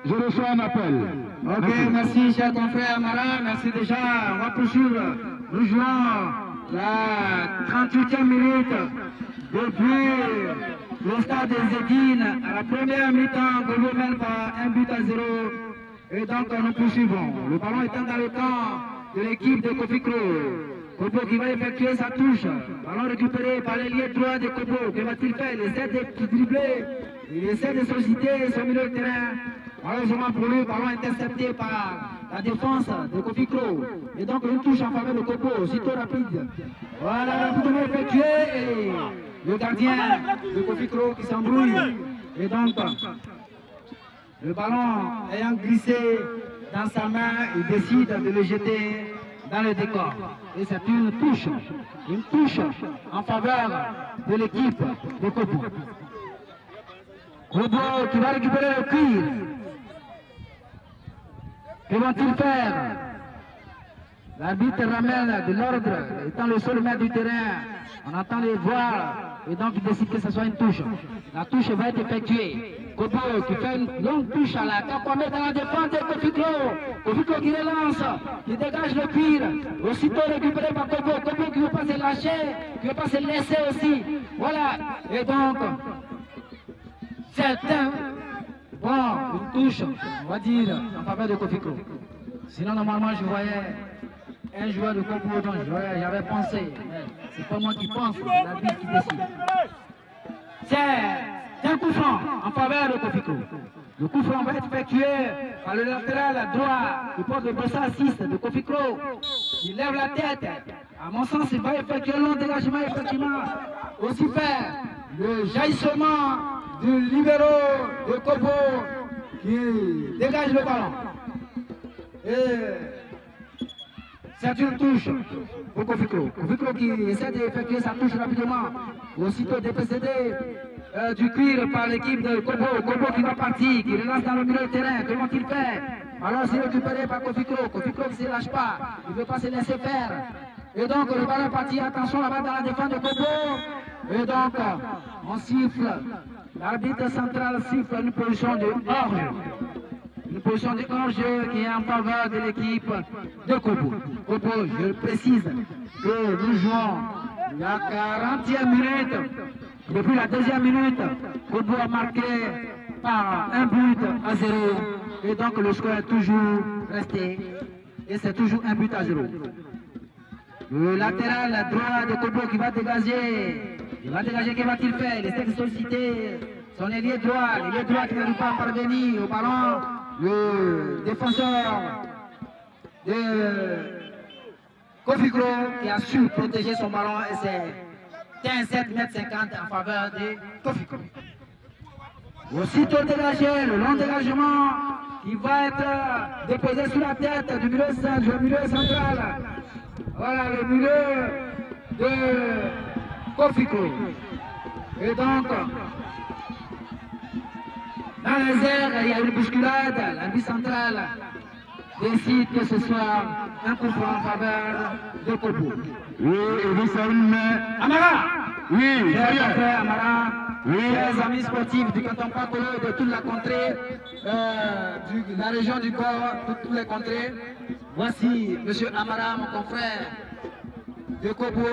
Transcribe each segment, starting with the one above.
Je reçois un appel. Ok, merci cher confrère Amara, merci déjà. On va poursuivre. Nous jouons la 38e minute depuis le stade des Zédines. À la première mi-temps, Gogo mène par 1-0. Et donc nous poursuivons. Le ballon étant dans le camp de l'équipe de Kofikro. Kobo qui va effectuer sa touche. Ballon récupéré par l'ailier droit de Kobo. Que va-t-il faire? Il essaie de dribbler. Il essaie de solliciter son milieu de terrain. Malheureusement pour lui, le ballon intercepté par la défense de Kofikro. Et donc une touche en faveur de Kobo, aussitôt rapide. Voilà, rapidement effectué. Et le gardien de Kofikro qui s'embrouille. Et donc, le ballon ayant glissé dans sa main, il décide de le jeter dans le décor. Et c'est une touche en faveur de l'équipe de Kobo. Kobo qui va récupérer le cuir. Que vont-ils faire? L'arbitre ramène de l'ordre, étant le seul maître du terrain. On entend les voix et donc il décide que ce soit une touche. La touche va être effectuée. Kobo qui fait une longue touche à la Kakwame dans la défense de Kofikro. Kofikro qui relance, qui dégage le cuir. Aussitôt récupéré par Kobo. Kobo qui ne veut pas se lâcher, qui ne veut pas se laisser aussi. Voilà. Et donc, certains, bon, une touche, on va dire, en faveur de Kofikro. Sinon, normalement, je voyais un joueur de Kobo dont j'avais pensé. C'est pas moi qui pense, c'est l'arbitre qui décide. C'est un coup franc en faveur de Kofikro. Le coup franc va être effectué par le latéral droit qui porte le brassard 6 de Kofikro. Il lève la tête. À mon sens, il va effectuer un long dégagement, effectivement. Aussi faire le jaillissement du libéro de Kobo qui dégage le ballon. Et c'est une touche pour Kofikro. Kofikro qui essaie d'effectuer sa touche rapidement. Aussitôt dépossédé du cuir par l'équipe de Kobo. Kobo qui va partir, qui relance dans le milieu de terrain. Que vont-ils faire? Alors c'est récupéré par Kofikro. Kofikro qui ne se lâche pas. Il ne veut pas se laisser faire. Et donc le ballon est parti. Attention là-bas dans la défense de Kobo. Et donc on siffle. L'arbitre central siffle une position de hors. Une position de hors-jeu qui est en faveur de l'équipe de Kobo. Kobo, je précise que nous jouons la 40e minute. Depuis la deuxième minute, Kobo a marqué par 1-0. Et donc le score est toujours resté. Et c'est toujours 1-0. Le latéral droit de Kobo qui va dégager. Il va dégager, que va-t-il faire? Il essaie de solliciter son ailier droit. L'ailier droit qui n'arrive pas à parvenir au ballon. Le défenseur de Kofikro qui a su protéger son ballon et c'est 15,50 m en faveur de Kofikro. Aussitôt dégagé, le long dégagement qui va être déposé sur la tête du milieu central. Voilà le milieu de Kofikro. Et donc, dans les airs, il y a une bousculade. L'arbitre central décide que ce soit un coup franc en faveur de Kobo. Oui, et vous savez, mais... Amara! Oui, Chers frères Amara, oui. chers amis sportifs du canton Pakolo, de toute la contrée, de la région du Corps, de toutes les contrées, voici M. Amara, mon confrère de Kobo.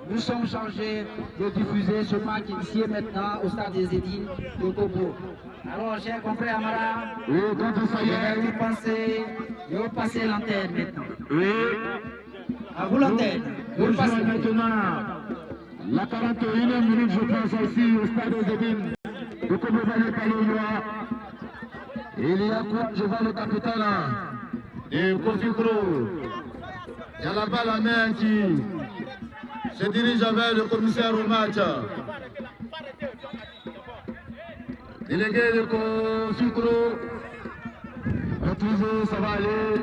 Nous sommes chargés de diffuser ce match ici et maintenant au stade des Zédines de Kobo. Alors, chers confrères Amara, Oui, quand ça y est. je vais passer l'antenne maintenant. Oui. À vous l'antenne. Nous jouons maintenant la 41e minute, je pense, ici au stade des Zédines. De Kobo Valet Paloua. Il y a quoi? Je vois le capitaine de Kofikro. Il y a là-bas la main qui se dirige vers le commissaire au match. Délégué de Kofikro, maîtrisé, ça va aller.